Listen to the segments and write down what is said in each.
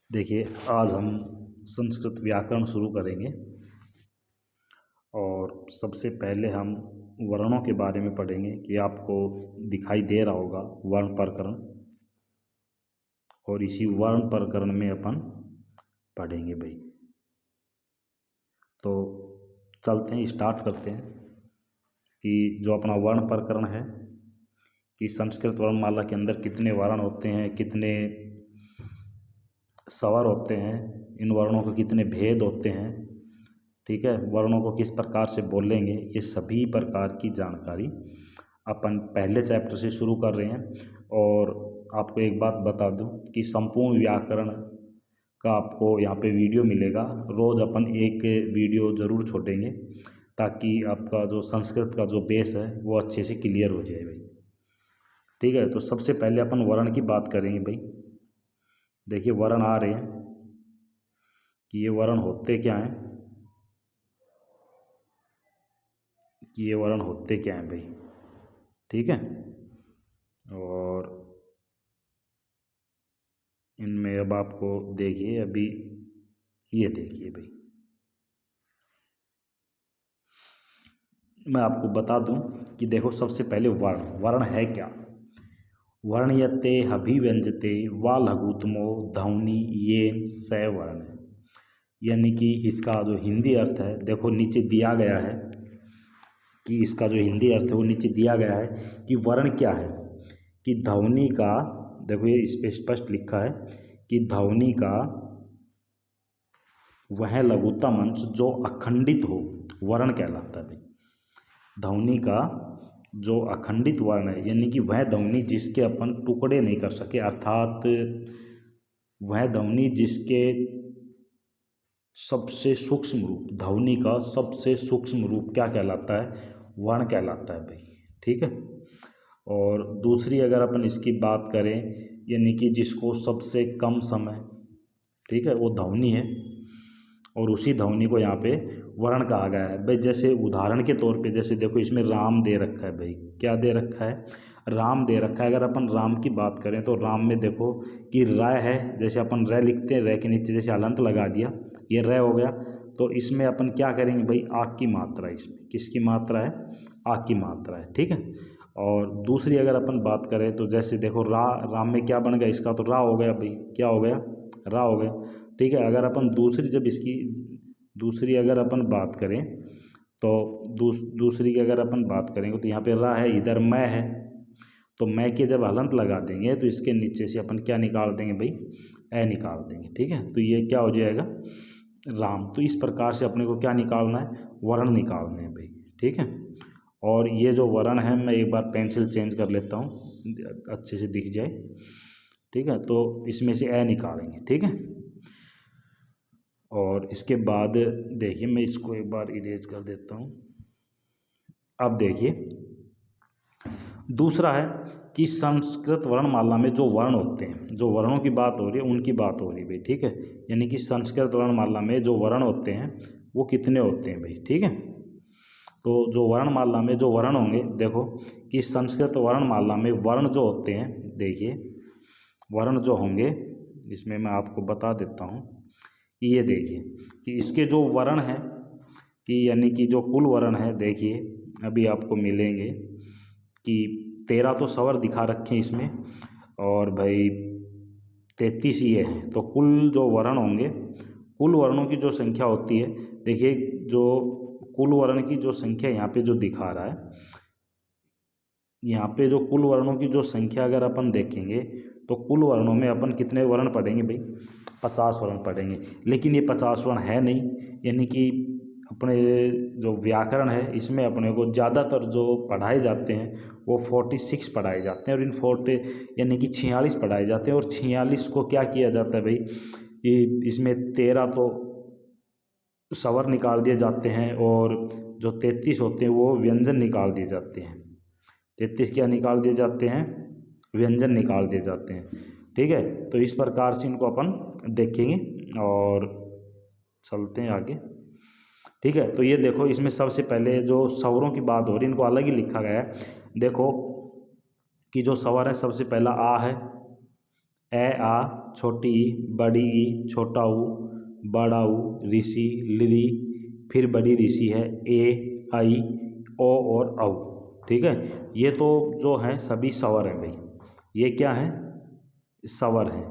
देखिए, आज हम संस्कृत व्याकरण शुरू करेंगे और सबसे पहले हम वर्णों के बारे में पढ़ेंगे कि आपको दिखाई दे रहा होगा वर्ण प्रकरण, और इसी वर्ण प्रकरण में अपन पढ़ेंगे भाई। तो चलते हैं, स्टार्ट करते हैं कि जो अपना वर्ण प्रकरण है कि संस्कृत वर्णमाला के अंदर कितने वर्ण होते हैं, कितने स्वर होते हैं, इन वर्णों के कितने भेद होते हैं, ठीक है, वर्णों को किस प्रकार से बोलेंगे, ये सभी प्रकार की जानकारी अपन पहले चैप्टर से शुरू कर रहे हैं। और आपको एक बात बता दूं कि संपूर्ण व्याकरण का आपको यहाँ पे वीडियो मिलेगा। रोज़ अपन एक वीडियो ज़रूर छोड़ेंगे ताकि आपका जो संस्कृत का जो बेस है वो अच्छे से क्लियर हो जाए भाई। ठीक है, तो सबसे पहले अपन वर्ण की बात करेंगे भाई। देखिए, वर्ण आ रहे हैं कि ये वर्ण होते क्या हैं, कि ये वर्ण होते क्या हैं भाई। ठीक है, और इनमें अब आपको देखिए, अभी ये देखिए भाई, मैं आपको बता दूं कि देखो, सबसे पहले वर्ण है क्या। वर्ण्यते अभिव्यंजते वा लघुत्तमो ध्वनि ये स वर्ण है। यानी कि इसका जो हिंदी अर्थ है, देखो नीचे दिया गया है कि इसका जो हिंदी अर्थ है वो नीचे दिया गया है कि वर्ण क्या है। कि ध्वनि का, देखो ये इस पे स्पष्ट लिखा है कि ध्वनि का वह लघुत्तम अंश जो अखंडित हो वर्ण कहलाता है भाई। ध्वनि का जो अखंडित वर्ण है, यानी कि वह ध्वनि जिसके अपन टुकड़े नहीं कर सके, अर्थात वह ध्वनि जिसके सबसे सूक्ष्म रूप, ध्वनि का सबसे सूक्ष्म रूप क्या कहलाता है, वर्ण कहलाता है भाई। ठीक है, और दूसरी अगर अपन इसकी बात करें, यानी कि जिसको सबसे कम समय, ठीक है, वो ध्वनि है, और उसी ध्वनि को यहाँ पे वर्ण कहा गया है भाई। जैसे उदाहरण के तौर पे, जैसे देखो इसमें राम दे रखा है भाई, क्या दे रखा है, राम दे रखा है। अगर अपन राम की बात करें तो राम में देखो कि र है, जैसे अपन र लिखते हैं, र के नीचे जैसे हलंत लगा दिया, ये र हो गया। तो इसमें अपन क्या करेंगे भाई, आग की मात्रा, इसमें किसकी मात्रा है, आग की मात्रा है। ठीक है, और दूसरी अगर अपन बात करें तो जैसे देखो राम में क्या बन गया, इसका तो रा हो गया भाई, क्या हो गया, रा हो गया। ठीक है, अगर अपन दूसरी अगर अपन बात करें तो दूसरी की अगर अपन बात करेंगे तो यहाँ पे रा है, इधर मैं है, तो मैं के जब हलंत लगा देंगे तो इसके नीचे से अपन क्या निकाल देंगे भाई, ए निकाल देंगे। ठीक है, तो ये क्या हो जाएगा, राम। तो इस प्रकार से अपने को क्या निकालना है, वर्ण निकालने हैं भाई। ठीक है, और ये जो वर्ण है, मैं एक बार पेंसिल चेंज कर लेता हूँ अच्छे से दिख जाए। ठीक है, तो इसमें से ए निकालेंगे। ठीक है, और इसके बाद देखिए, मैं इसको एक बार इरेज कर देता हूँ। अब देखिए, दूसरा है कि संस्कृत वर्णमाला में जो वर्ण होते हैं, जो वर्णों की बात हो रही है उनकी बात हो रही है भाई। ठीक है, यानी कि संस्कृत वर्णमाला में जो वर्ण होते हैं वो कितने होते हैं भाई। ठीक है, तो जो वर्णमाला में जो वर्ण होंगे, देखो कि संस्कृत वर्णमाला में वर्ण जो होते हैं, देखिए वर्ण जो होंगे, इसमें मैं आपको बता देता हूँ कि ये देखिए कि इसके जो वर्ण हैं, कि यानी कि जो कुल वर्ण है, देखिए अभी आपको मिलेंगे कि 13 तो स्वर दिखा रखे हैं इसमें, और भाई 33 ये हैं। तो कुल जो वर्ण होंगे, कुल वर्णों की जो संख्या होती है, देखिए जो कुल वर्ण की जो संख्या यहाँ पे जो दिखा रहा है, यहाँ पे जो कुल वर्णों की जो संख्या अगर अपन देखेंगे तो कुल वर्णों में अपन कितने वर्ण पढ़ेंगे भाई, 50 वर्ण पढ़ेंगे। लेकिन ये 50 वर्ण है नहीं, यानी कि अपने जो व्याकरण है इसमें अपने को ज़्यादातर जो पढ़ाए जाते हैं वो 46 पढ़ाए जाते हैं, और इन 40 यानी कि 46 पढ़ाए जाते हैं। और 46 को क्या किया जाता है भाई कि इसमें 13 तो स्वर निकाल दिए जाते हैं, और जो 33 होते हैं वो व्यंजन निकाल दिए जाते हैं। 33 क्या निकाल दिए जाते हैं, व्यंजन निकाल दिए जाते हैं। ठीक है, तो इस प्रकार से इनको अपन देखेंगे और चलते हैं आगे। ठीक है, तो ये देखो, इसमें सबसे पहले जो स्वरों की बात हो रही है इनको अलग ही लिखा गया है। देखो कि जो स्वर है, सबसे पहला आ है, ए आ छोटी ई, बड़ी ई, छोटा ऊ, बड़ा ऊ, ऋषि, लिरी, फिर बड़ी ऋषि है ए, आई, ओ और औ। ठीक है, ये तो जो हैं सभी स्वर हैं भाई, ये क्या हैं, स्वर हैं।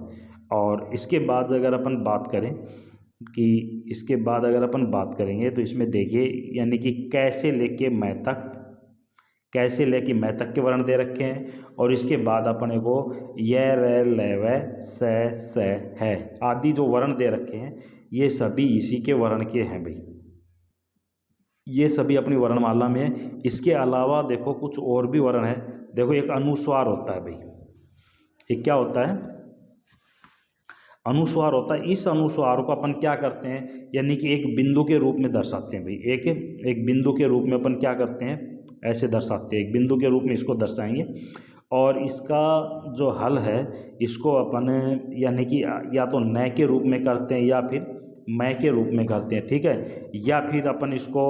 और इसके बाद अगर अपन बात करें कि इसके बाद अगर अपन बात करेंगे तो इसमें देखिए यानी कि कैसे लेके मैं तक, कैसे लेके मैं तक के वर्ण दे रखे हैं। और इसके बाद अपने को ये रे ले वे से है आदि जो वर्ण दे रखे हैं ये सभी इसी के वर्ण के हैं भाई, ये सभी अपनी वर्णमाला में है। इसके अलावा देखो कुछ और भी वर्ण है, देखो एक अनुस्वार होता है भाई, एक क्या होता है, अनुस्वार होता है। इस अनुस्वार को अपन क्या करते हैं यानी कि एक बिंदु के रूप में दर्शाते हैं भाई, एक बिंदु के रूप में अपन क्या करते हैं, ऐसे दर्शाते हैं, एक बिंदु के रूप में इसको दर्शाएंगे। और इसका जो हल है इसको अपन यानी कि या तो न के रूप में करते हैं या फिर मैं के रूप में करते हैं। ठीक है, या फिर अपन इसको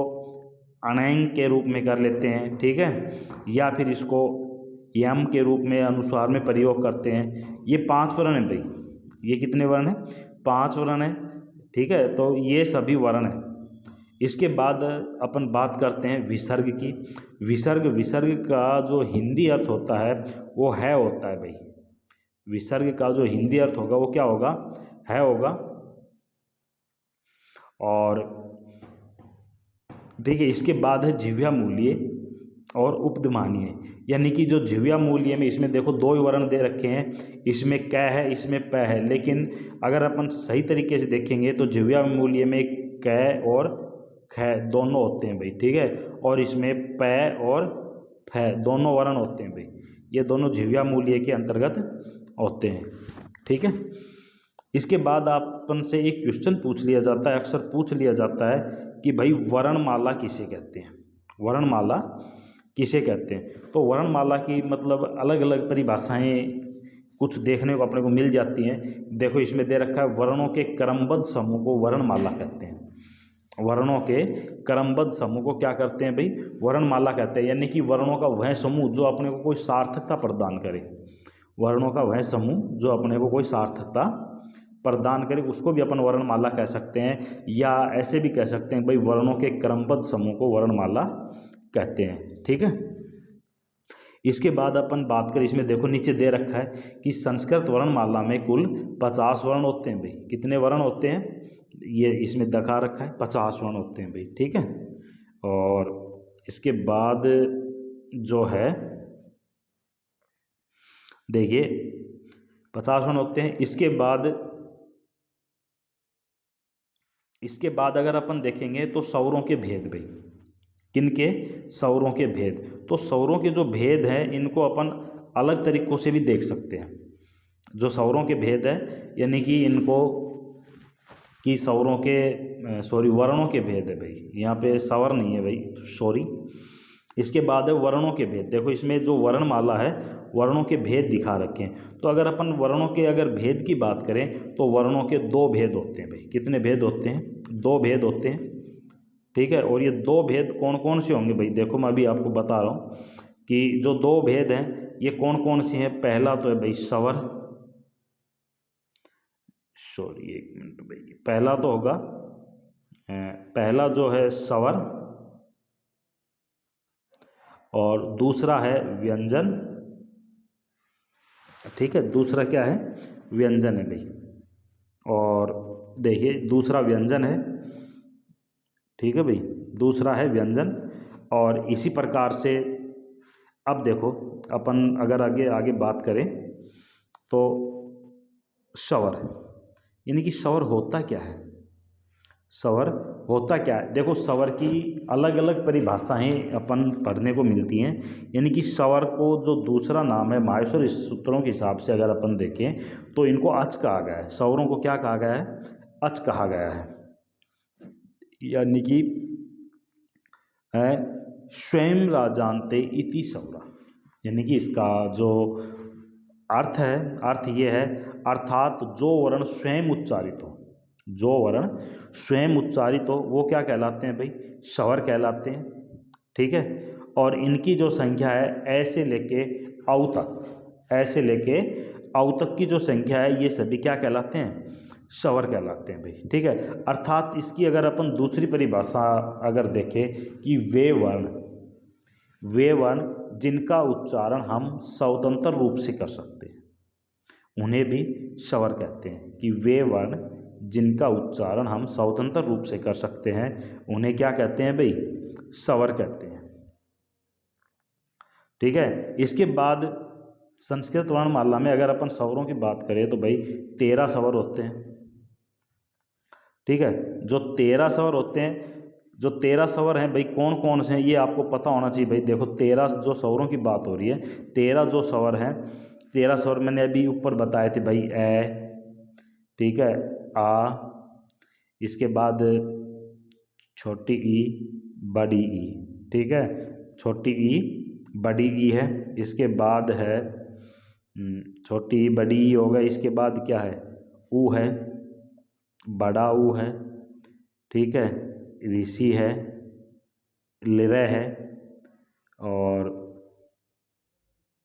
अणैंग के रूप में कर लेते हैं। ठीक है, या फिर इसको यम के रूप में अनुस्वार में प्रयोग करते हैं। ये 5 वर्ण हैं भाई, ये कितने वर्ण हैं, 5 वर्ण हैं। ठीक है, तो ये सभी वर्ण हैं। इसके बाद अपन बात करते हैं विसर्ग की। विसर्ग का जो हिंदी अर्थ होता है वो है होता है भाई, विसर्ग का जो हिंदी अर्थ होगा वो क्या होगा, है होगा। और ठीक है, इसके बाद है जिह्वा मूल्य और उपधमानीय, यानी कि जो जिह्वा मूल्य में इसमें देखो 2 वर्ण दे रखे हैं, इसमें क है इसमें प है, लेकिन अगर अपन सही तरीके से देखेंगे तो जिह्वा मूल्य में क और ख दोनों होते हैं भाई। ठीक है, और इसमें प और फ दोनों वर्ण होते हैं भाई, ये दोनों जिह्वा मूल्य के अंतर्गत होते हैं। ठीक है, इसके बाद अपन से एक क्वेश्चन पूछ लिया जाता है, अक्सर पूछ लिया जाता है कि भाई वर्णमाला किसे कहते हैं, वर्णमाला किसे कहते हैं। तो वर्णमाला की मतलब अलग अलग परिभाषाएं कुछ देखने को अपने को मिल जाती हैं। देखो इसमें दे रखा है वर्णों के क्रमबद्ध समूह को वर्णमाला कहते हैं, वर्णों के क्रमबद्ध समूह को क्या करते हैं भाई, वर्णमाला कहते हैं। यानी कि वर्णों का वह समूह जो अपने को कोई सार्थकता प्रदान करे, वर्णों का वह समूह जो अपने को कोई सार्थकता प्रदान करे उसको भी अपन वर्णमाला कह सकते हैं, या ऐसे भी कह सकते हैं भाई वर्णों के क्रमबद्ध समूह को वर्णमाला कहते हैं। ठीक है, इसके बाद अपन बात करें, इसमें देखो नीचे दे रखा है कि संस्कृत वर्णमाला में कुल 50 वर्ण होते हैं भाई। कितने वर्ण होते हैं, ये इसमें दिखा रखा है 50 वर्ण होते हैं भाई। ठीक है, और इसके बाद जो है देखिए 50 वर्ण होते हैं। इसके बाद अगर अपन देखेंगे तो स्वरों के भेद भाई, किनके, स्वरों के भेद। तो स्वरों के जो भेद हैं इनको अपन अलग तरीक़ों से भी देख सकते हैं। जो स्वरों के भेद है यानी कि इनको कि स्वरों के वर्णों के भेद है भाई, यहाँ पे स्वर नहीं है भाई, सॉरी। इसके बाद है वर्णों के भेद। देखो इसमें जो वर्णमाला है वर्णों के भेद दिखा रखे हैं। तो अगर अपन वर्णों के अगर भेद की बात करें तो वर्णों के 2 भेद होते हैं भाई। कितने भेद होते हैं, 2 भेद होते हैं। ठीक है, और ये 2 भेद कौन कौन से होंगे भाई, देखो मैं अभी आपको बता रहा हूँ कि जो 2 भेद हैं ये कौन कौन से हैं। पहला तो है भाई स्वर, सॉरी एक मिनट भाई, पहला तो होगा पहला जो है स्वर, और दूसरा है व्यंजन। ठीक है, दूसरा क्या है, व्यंजन है भाई। और देखिए दूसरा व्यंजन है। ठीक है भाई, दूसरा है व्यंजन। और इसी प्रकार से अब देखो अपन अगर आगे बात करें तो स्वर, यानी कि स्वर होता क्या है, स्वर होता क्या है। देखो स्वर की अलग अलग परिभाषाएं अपन पढ़ने को मिलती हैं। यानी कि स्वर को जो दूसरा नाम है माहेश्वर सूत्रों के हिसाब से अगर अपन देखें तो इनको अच कहा गया है। स्वरों को क्या कहा गया है, अच कहा गया है। यानी कि स्वयं राजान्ते इति स्वरा, यानी कि इसका जो अर्थ है, अर्थ ये है अर्थात जो वर्ण स्वयं उच्चारित हो, जो वर्ण स्वयं उच्चारित हो वो क्या कहलाते हैं भाई, स्वर कहलाते हैं। ठीक है, और इनकी जो संख्या है ऐसे लेके औ तक, ऐसे लेके आउ तक की जो संख्या है ये सभी क्या कहलाते हैं, स्वर कहलाते हैं भाई। ठीक है, अर्थात इसकी अगर अपन दूसरी परिभाषा अगर देखें कि वे वर्ण जिनका उच्चारण हम स्वतंत्र रूप से कर सकते हैं उन्हें भी स्वर कहते हैं। कि वे वर्ण जिनका उच्चारण हम स्वतंत्र रूप से कर सकते हैं उन्हें क्या कहते हैं भाई, स्वर कहते हैं। ठीक है, इसके बाद संस्कृत वर्णमाला में अगर अपन स्वरों की बात करें तो भाई 13 स्वर होते हैं। ठीक है, जो 13 स्वर होते हैं, जो 13 स्वर हैं भाई कौन कौन से हैं ये आपको पता होना चाहिए भाई। देखो 13 जो स्वरों की बात हो रही है, 13 जो स्वर हैं, 13 स्वर मैंने अभी ऊपर बताए थे भाई। ए, ठीक है, आ, इसके बाद छोटी ई, बड़ी ई। ठीक है, छोटी ई बड़ी ई है, इसके बाद है छोटी ई बड़ी ई होगा, इसके बाद क्या है, ऊ है, बड़ा ऊ है। ठीक है, ऋषि है, लिरय है, और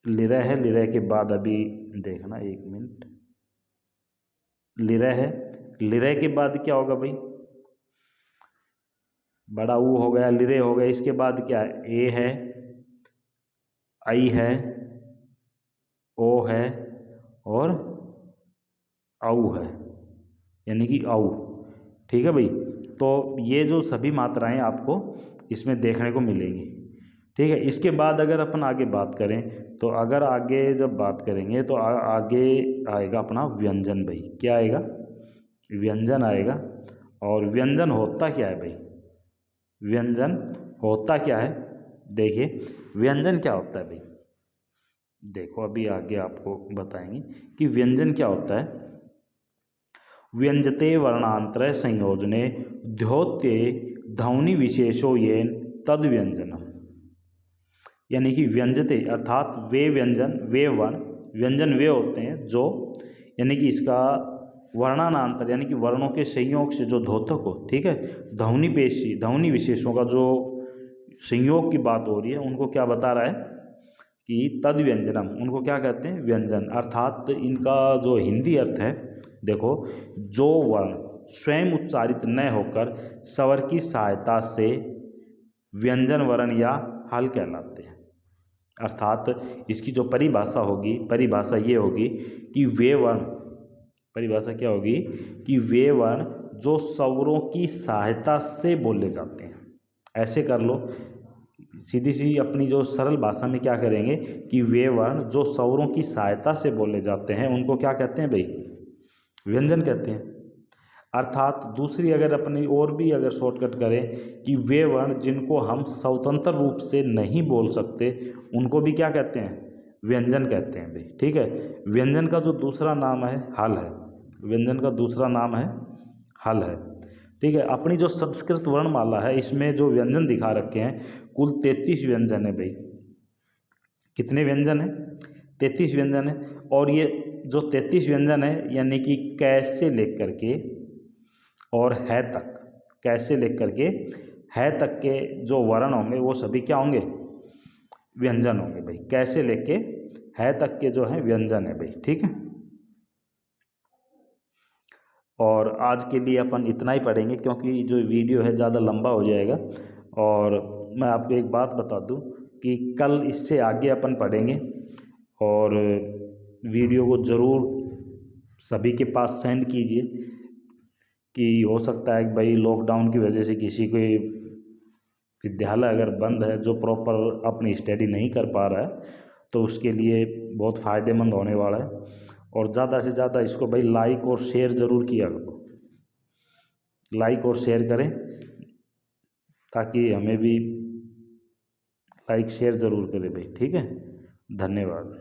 लिरय है, लिरय के बाद अभी देखना 1 मिनट, लिरय है, लिरय के बाद क्या होगा भाई, बड़ा ऊ हो गया, लिरय हो गया, इसके बाद क्या है, ए है, आई है, ओ है, और औ है, यानी कि औ। ठीक है भाई, तो ये जो सभी मात्राएं आपको इसमें देखने को मिलेंगी। ठीक है, इसके बाद अगर अपन आगे बात करें तो अगर आगे जब बात करेंगे तो आगे आएगा अपना व्यंजन भाई। क्या आएगा, व्यंजन आएगा। और व्यंजन होता क्या है भाई, व्यंजन होता क्या है, देखिए व्यंजन क्या होता है भाई। देखो अभी आगे आपको बताएंगे कि व्यंजन क्या होता है। व्यंजते वर्णांतर संयोजने द्योत्ये ध्वनि विशेषो येन तद व्यंजनम। यानी कि व्यंजते अर्थात वे व्यंजन, वे वर्ण, व्यंजन वे होते हैं जो, यानी कि इसका वर्णानांतर यानी कि वर्णों के संयोग से जो द्योतक हो। ठीक है, ध्वनि विशेषों का जो संयोग की बात हो रही है उनको क्या बता रहा है कि तद व्यंजनम, उनको क्या कहते हैं, व्यंजन। अर्थात इनका जो हिंदी अर्थ है, देखो जो वर्ण स्वयं उच्चारित न होकर स्वर की सहायता से व्यंजन वर्ण या हल कहलाते हैं। अर्थात इसकी जो परिभाषा होगी, परिभाषा ये होगी कि वे वर्ण, परिभाषा क्या होगी कि वे वर्ण जो स्वरों की सहायता से बोले जाते हैं। ऐसे कर लो, सीधी सी अपनी जो सरल भाषा में क्या करेंगे कि वे वर्ण जो स्वरों की सहायता से बोले जाते हैं उनको क्या कहते हैं भाई, व्यंजन कहते हैं। अर्थात दूसरी अगर अपनी और भी अगर शॉर्टकट करें कि वे वर्ण जिनको हम स्वतंत्र रूप से नहीं बोल सकते उनको भी क्या कहते हैं, व्यंजन कहते हैं भाई। ठीक है, व्यंजन का जो दूसरा नाम है हल है, व्यंजन का दूसरा नाम है हल है। ठीक है, अपनी जो संस्कृत वर्णमाला है इसमें जो व्यंजन दिखा रखे हैं कुल 33 व्यंजन है भाई। कितने व्यंजन है, 33 व्यंजन है। और ये जो 33 व्यंजन है यानी कि कैसे लेकर के और है तक, कैसे लेकर के है तक के जो वर्ण होंगे वो सभी क्या होंगे, व्यंजन होंगे भाई। कैसे लेके है तक के जो है व्यंजन है भाई। ठीक है, और आज के लिए अपन इतना ही पढ़ेंगे क्योंकि जो वीडियो है ज़्यादा लंबा हो जाएगा। और मैं आपको एक बात बता दूं कि कल इससे आगे अपन पढ़ेंगे, और वीडियो को ज़रूर सभी के पास सेंड कीजिए कि हो सकता है कि भाई लॉकडाउन की वजह से किसी को विद्यालय अगर बंद है, जो प्रॉपर अपनी स्टडी नहीं कर पा रहा है, तो उसके लिए बहुत फ़ायदेमंद होने वाला है। और ज़्यादा से ज़्यादा इसको भाई लाइक और शेयर ज़रूर किया करो, लाइक और शेयर करें ताकि हमें भी लाइक शेयर ज़रूर करें भाई। ठीक है, धन्यवाद।